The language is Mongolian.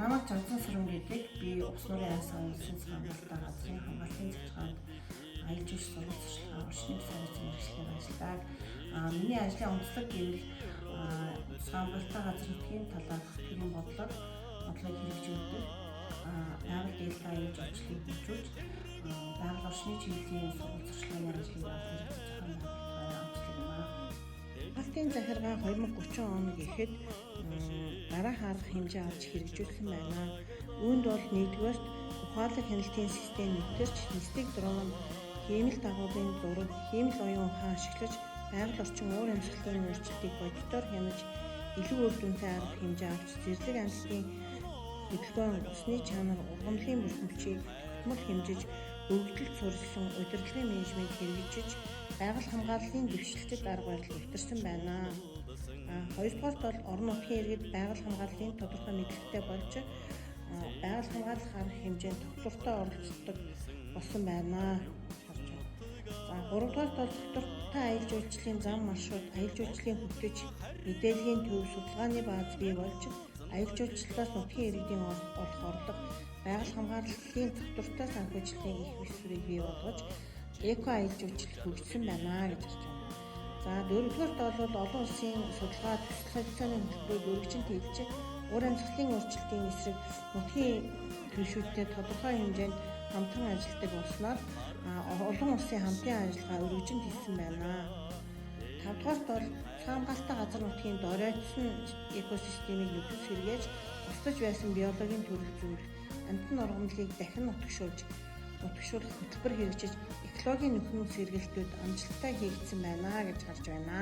Намайг Жансан Сүрэн гэдэг. Би Увс нурын аясан улсын хамгаалалтаа газрын хамгаалтын захиргаанд аялал жуулч сургууль сурталчилгааны орчны сайнны мэргэжлийн ажилладаг. Миний ажлын онцлог гэвэл хамгаалтаа газрын нутгийн талаарх төрийн бодлогыг хэрэгжүүлдэг. Байгаль дээл аяж ажлыг хөгжүүлж, байгаль орчны чиглэлийн сургууль сурталчилгааны ажлыг хэрэгжүүлж байгаа онцлог юм аа. Хамгаалтын захиргаа 2030 он гэхэд дараа харах хэмжээ авч хэрэгжүүлсэн байна. Үүнд бол нэгдүгээр ухаалаг хяналтын систем нэвтэрч нислэг дрон, хиймэл дагуулын зураг, хиймэл оюун ухаан ашиглаж байгаль орчин уур амьсгалын өөрчлөлтийг бодитоор хянаж илүү үр дүнтэй арга хэмжээ авч зэрлэг амьсгалын хөдөлгөөн, усны чанар, ургамлын бүрхэмжийг тогтмол хэмжиж өгөгдөлд суурилсан удирдлагын менежмент хэрэгжиж байгаль хамгааллын дэвшилтэд арга барил нэвтэрсэн байна. Хоёрдугаар бол орон нутгийн иргэд байгаль хамгааллын тодорхой мэдлэгтэй болж байгаль хамгаалах арга хэмжээнд тогтвортой оролцдог болсон байна. Гуравдугаар бол доктортой аялал жуулчлалын зам маршрут, аялал жуулчлалын хөтлөж, мэдээллийн төв, судалгааны бааз бий болж аялал жуулчлалаас нутгийн иргэдийн олох орлого, байгаль хамгааллын тогтвортой санхүүжилтийн их бүсрийг бий болгож эко аялал жуулчлал хөгжсөн байна гэж харж байна. За дөрөвдүгээрт бол олон улсын судалгаа төсөл хөтөлбөрийг өргөжинд хэлж уур амьсгалын өөрчлөлтийн эсрэг нутгийн түвшүүдтэй тодорхой хэмжээнд хамтран ажилладаг болсноор олон улсын хамтын ажиллагаа өргөжинд хийсэн байна. Тавдугаарт бол хамгаалалтаа газар нутгийн доройтсон экосистемийг нөхөс хэрэгэж устж байсан биологийн төрөл зүйл амьтан ургамлыг дахин нутагшуулах хөтөлбөр хэрэгжиж экологийн нөхөн сэргэлтүүд амжилттай хийгдсэн байна гэж харж байна.